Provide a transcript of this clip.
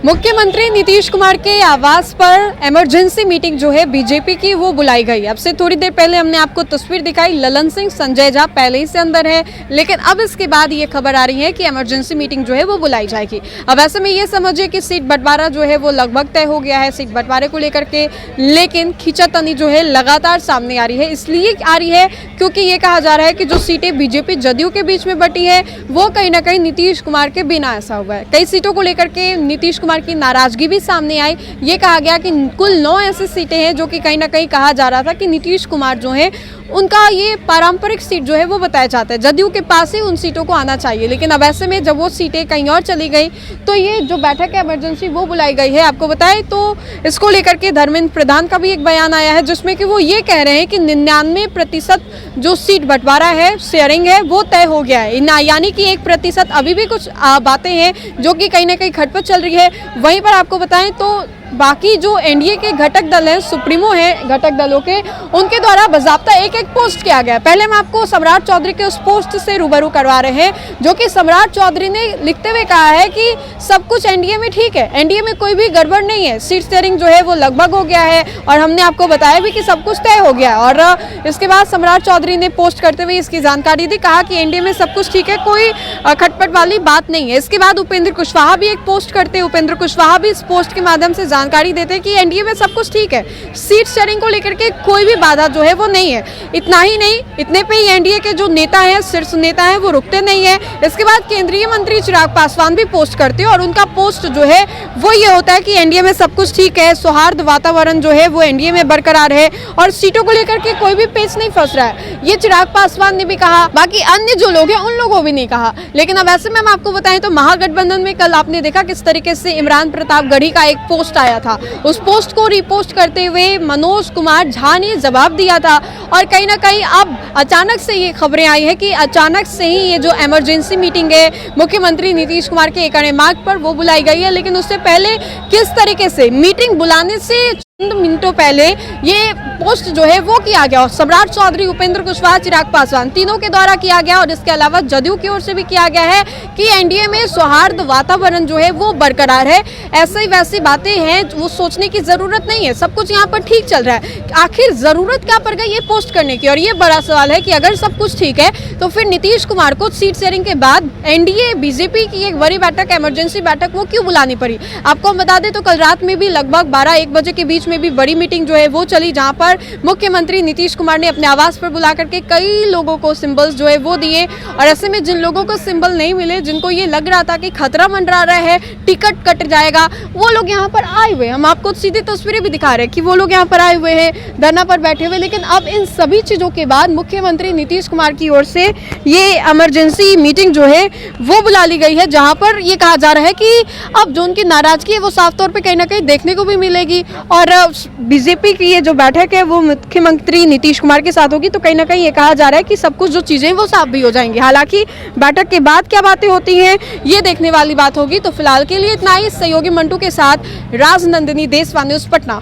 मुख्यमंत्री नीतीश कुमार के आवास पर इमरजेंसी मीटिंग जो है बीजेपी की वो बुलाई गई। अब से थोड़ी देर पहले हमने आपको तस्वीर दिखाई, ललन सिंह, संजय झा पहले ही से अंदर है, लेकिन अब इसके बाद ये खबर आ रही है कि इमरजेंसी मीटिंग जो है वो बुलाई जाएगी। अब ऐसे में ये समझिए कि सीट बंटवारा जो है वो लगभग तय हो गया है सीट बंटवारे को लेकर के, लेकिन खींचातानी जो है लगातार सामने आ रही है। इसलिए आ रही है क्योंकि ये कहा जा रहा है कि जो सीटें बीजेपी जदयू के बीच में बटी है वो कहीं ना कहीं नीतीश कुमार के बिना ऐसा हुआ है। कई सीटों को लेकर के नीतीश कुमार की नाराजगी भी सामने आई। ये कहा गया कि कुल 9 ऐसी सीटें हैं जो कि कहीं ना कहीं कहा जा रहा था कि नीतीश कुमार जो है उनका ये पारंपरिक सीट जो है वो बताया जाता है, जदयू के पास ही उन सीटों को आना चाहिए। लेकिन अब ऐसे में जब वो सीटें कहीं और चली गई तो ये जो बैठक है इमरजेंसी वो बुलाई गई है। आपको बताएं तो इसको लेकर के धर्मेंद्र प्रधान का भी एक बयान आया है जिसमें कि वो ये कह रहे हैं कि 99% जो सीट बंटवारा है, शेयरिंग है, वो तय हो गया है। यानी कि 1% अभी भी कुछ बातें हैं जो कि कहीं ना कहीं खटपट चल रही है। वहीं पर आपको बताएं तो बाकी जो एनडीए के घटक दल हैं, सुप्रीमो हैं घटक दलों के, उनके द्वारा बाकायदा एक पोस्ट किया गया। पहले हम आपको सम्राट चौधरी के उस पोस्ट से रूबरू करवा रहे हैं जो कि सम्राट चौधरी ने लिखते हुए कहा है कि सब कुछ एनडीए में ठीक है, एनडीए में कोई भी गड़बड़ नहीं है, सीट शेयरिंग जो है वो लगभग हो गया है और हमने आपको बताया भी कि सब कुछ तय हो गया। और इसके बाद सम्राट चौधरी ने पोस्ट करते हुए इसकी जानकारी दी, कहा कि एनडीए में सब कुछ ठीक है, कोई खटपट वाली बात नहीं है। इसके बाद उपेंद्र कुशवाहा भी एक पोस्ट करते, उपेंद्र कुशवाहा भी इस पोस्ट के माध्यम से जानकारी देते हैं कि एनडीए में सब कुछ ठीक है, सीट शेयरिंग को लेकर के कोई भी बाधा जो है वो नहीं है। इतना ही नहीं, इतने पे ही एनडीए के जो नेता हैं, शीर्ष नेता हैं, वो रुकते नहीं है। इसके बाद केंद्रीय मंत्री चिराग पासवान भी पोस्ट करते हैं और उनका पोस्ट जो है वो ये होता है कि एनडीए में सब कुछ ठीक है, सौहार्द वातावरण जो है वो एनडीए में बरकरार है और सीटों को लेकर के कोई भी पेच नहीं फंस रहा है। ये चिराग पासवान ने भी कहा, बाकी अन्य जो लोग हैं उन लोगों भी नहीं कहा। लेकिन अब ऐसे में हम आपको बताएं तो महागठबंधन में कल आपने देखा किस तरीके से इमरान प्रतापगढ़ी का एक पोस्ट आया था, उस पोस्ट को रिपोस्ट करते हुए मनोज कुमार झा ने जवाब दिया था। और कहीं ना कहीं अब अचानक से ये खबरें आई है कि अचानक से ही ये जो इमरजेंसी मीटिंग है मुख्यमंत्री नीतीश कुमार के एकड़े मार्ग पर वो बुलाई गई है। लेकिन उससे पहले किस तरीके से मीटिंग बुलाने से चंद मिनटों पहले ये पोस्ट जो है वो किया गया, और सम्राट चौधरी, उपेंद्र कुशवाहा, चिराग पासवान तीनों के द्वारा किया गया और इसके अलावा जदयू की ओर से भी किया गया है कि एनडीए में सौहार्द वातावरण जो है वो बरकरार है। ऐसी वैसी बातें हैं वो सोचने की जरूरत नहीं है, सब कुछ यहाँ पर ठीक चल रहा है। आखिर जरूरत क्या पड़ गई ये पोस्ट करने की? और ये बड़ा सवाल है कि अगर सब कुछ ठीक है तो फिर नीतीश कुमार को सीट शेयरिंग के बाद एनडीए बीजेपी की एक बड़ी बैठक, इमरजेंसी बैठक, वो क्यों बुलानी पड़ी? आपको हम बता दें तो कल रात में भी लगभग 12-1 बजे के बीच में भी बड़ी मीटिंग जो है वो चली, जहां पर मुख्यमंत्री नीतीश कुमार ने अपने आवास पर बुला करके कई लोगों को सिंबल्स जो है वो दिए। और ऐसे में जिन लोगों को सिंबल नहीं मिले, जिनको ये लग रहा था कि खतरा मंडरा रहा है, टिकट कट जाएगा, वो लोग यहाँ पर आए हुए, हम आपको सीधी तस्वीरें भी दिखा रहे हैं कि वो लोग यहाँ पर आए हुए हैं, धरना पर बैठे हुए। लेकिन अब इन सभी चीजों के बाद मुख्यमंत्री नीतीश कुमार की ओर से ये इमरजेंसी मीटिंग जो है वो बुला ली गई है, जहां पर ये कहा जा रहा है कि अब जो उनकी नाराजगी है वो साफ तौर पर कहीं ना कहीं देखने को भी मिलेगी। और बीजेपी की ये जो बैठक है वो मुख्यमंत्री नीतीश कुमार के साथ होगी, तो कहीं ना कहीं ये कहा जा रहा है कि सब कुछ जो चीजें वो साफ भी हो जाएंगी। हालांकि बैठक के बाद क्या बातें होती हैं ये देखने वाली बात होगी। तो फिलहाल के लिए इतना ही। सहयोगी मंटू के साथ राजनंदिनी, देशवा न्यूज़, पटना।